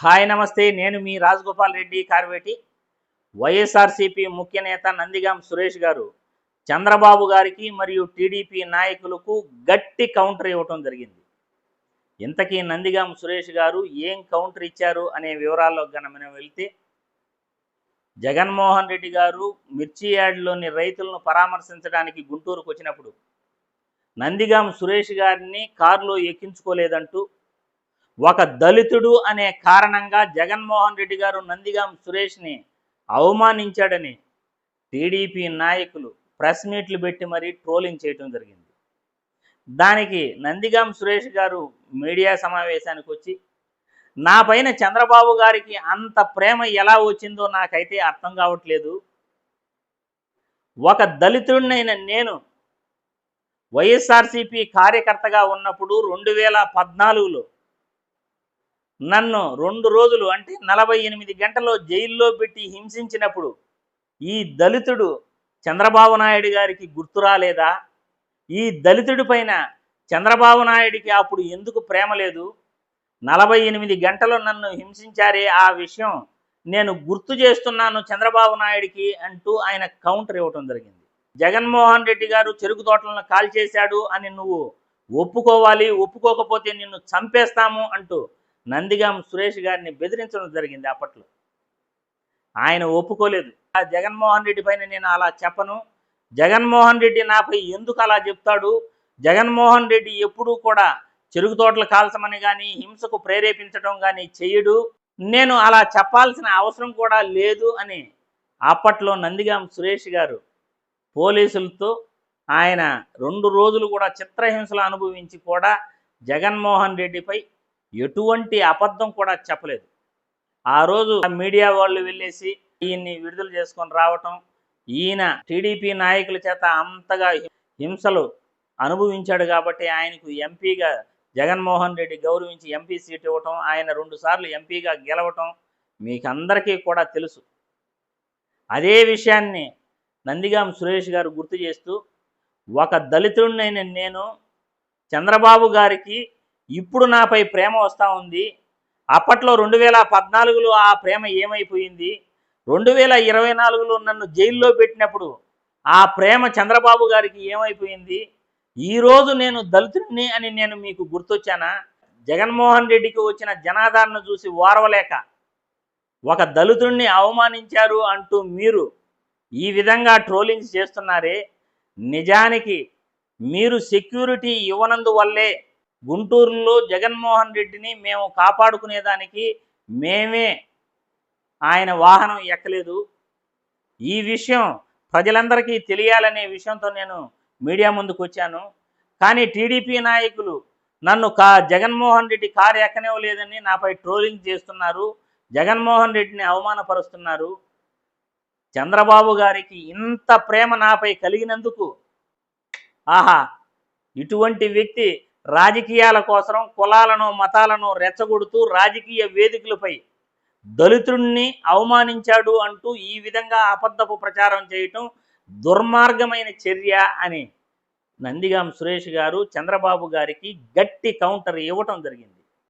Hi నమస్తే. నేను మీ రాజగోపాల్ రెడ్డి కార్వేటి. వైఎస్ఆర్సీపీ ముఖ్య నేత నందిగాం సురేష్ గారు చంద్రబాబు గారికి మరియు టీడీపీ నాయకులకు గట్టి కౌంటర్ ఇవ్వటం జరిగింది. ఇంతకీ నందిగాం సురేష్ గారు ఏం కౌంటర్ ఇచ్చారు అనే వివరాల్లో మనం వెళ్తే, జగన్మోహన్ రెడ్డి గారు మిర్చి యార్డులోని రైతులను పరామర్శించడానికి గుంటూరుకు వచ్చినప్పుడు నందిగాం సురేష్ గారిని కారులో ఎక్కించుకోలేదంటూ ఒక దళితుడు అనే కారణంగా జగన్మోహన్ రెడ్డి గారు నందిగాం సురేష్ని అవమానించాడని టీడీపీ నాయకులు ప్రెస్ మీట్లు పెట్టి మరీ ట్రోలింగ్ చేయడం జరిగింది. దానికి నందిగాం సురేష్ గారు మీడియా సమావేశానికి వచ్చి, నా పైన చంద్రబాబు గారికి అంత ప్రేమ ఎలా వచ్చిందో నాకైతే అర్థం కావట్లేదు. ఒక దళితుడినైన నేను వైఎస్ఆర్సీపీ కార్యకర్తగా ఉన్నప్పుడు 2014లో నన్ను 2 రోజులు అంటే 48 గంటలు జైల్లో పెట్టి హింసించినప్పుడు ఈ దళితుడు చంద్రబాబు నాయుడు గారికి గుర్తు రాలేదా? ఈ దళితుడి పైన చంద్రబాబు నాయుడికి అప్పుడు ఎందుకు ప్రేమ లేదు? 48 గంటలు నన్ను హింసించారే, ఆ విషయం నేను గుర్తు చేస్తున్నాను చంద్రబాబు నాయుడికి అంటూ ఆయన కౌంటర్ ఇవ్వటం జరిగింది. జగన్మోహన్ రెడ్డి గారు చెరుకు తోటలను కాల్చేశాడు అని నువ్వు ఒప్పుకోవాలి, ఒప్పుకోకపోతే నిన్ను చంపేస్తాము అంటూ నందిగాం సురేష్ గారిని బెదిరించడం జరిగింది. అప్పట్లో ఆయన ఒప్పుకోలేదు. జగన్మోహన్ రెడ్డి పైన నేను అలా చెప్పను, జగన్మోహన్ రెడ్డి నాపై ఎందుకు అలా చెప్తాడు, జగన్మోహన్ రెడ్డి ఎప్పుడూ కూడా చెరుకు తోటలు కాల్చమని కానీ హింసకు ప్రేరేపించడం కానీ చెయ్యడు, నేను అలా చెప్పాల్సిన అవసరం కూడా లేదు అని అప్పట్లో నందిగాం సురేష్ గారు పోలీసులతో ఆయన 2 రోజులు కూడా చిత్రహింసలు అనుభవించి కూడా జగన్మోహన్ రెడ్డిపై ఎటువంటి అబద్ధం కూడా చెప్పలేదు. ఆ రోజు మీడియా వాళ్ళు వెళ్ళేసి ఈయన్ని విడుదల చేసుకొని రావటం, ఈయన టీడీపీ నాయకుల చేత అంతగా హింసలు అనుభవించాడు కాబట్టి ఆయనకు ఎంపీగా జగన్మోహన్ రెడ్డి గౌరవించి ఎంపీ సీట్ ఇవ్వటం, ఆయన 2 సార్లు ఎంపీగా గెలవటం మీకు అందరికీ కూడా తెలుసు. అదే విషయాన్ని నందిగాం సురేష్ గారు గుర్తు చేస్తూ, ఒక దళితుడినైన నేను చంద్రబాబు గారికి ఇప్పుడు నాపై ప్రేమ వస్తూ ఉంది, అప్పట్లో 2014లో ఆ ప్రేమ ఏమైపోయింది, 2024లో నన్ను జైల్లో పెట్టినప్పుడు ఆ ప్రేమ చంద్రబాబు గారికి ఏమైపోయింది, ఈరోజు నేను దళితుడిని అని నేను మీకు గుర్తొచ్చానా? జగన్మోహన్ రెడ్డికి వచ్చిన జనాదరణ చూసి ఓర్వలేక ఒక దళితుడిని అవమానించారు అంటూ మీరు ఈ విధంగా ట్రోలింగ్స్ చేస్తున్నారే, నిజానికి మీరు సెక్యూరిటీ ఇవ్వనందువల్లే గుంటూరులో జగన్మోహన్ రెడ్డిని మేము కాపాడుకునేదానికి మేమే ఆయన వాహనం ఎక్కలేదు. ఈ విషయం ప్రజలందరికీ తెలియాలనే విషయంతో నేను మీడియా ముందుకు వచ్చాను. కానీ టీడీపీ నాయకులు నన్ను జగన్మోహన్ రెడ్డి కారు ఎక్కనివ్వలేదని నాపై ట్రోలింగ్ చేస్తున్నారు, జగన్మోహన్ రెడ్డిని అవమానపరుస్తున్నారు. చంద్రబాబు గారికి ఇంత ప్రేమ నాపై కలిగినందుకు, ఆహా, ఇటువంటి వ్యక్తి రాజకీయాల కోసం కులాలను మతాలను రెచ్చగొడుతూ రాజకీయ వేదికలపై దళితుడిని అవమానించాడు అంటూ ఈ విధంగా అబద్ధపు ప్రచారం చేయటం దుర్మార్గమైన చర్య అని నందిగాం సురేష్ గారు చంద్రబాబు గారికి గట్టి కౌంటర్ ఇవ్వటం జరిగింది.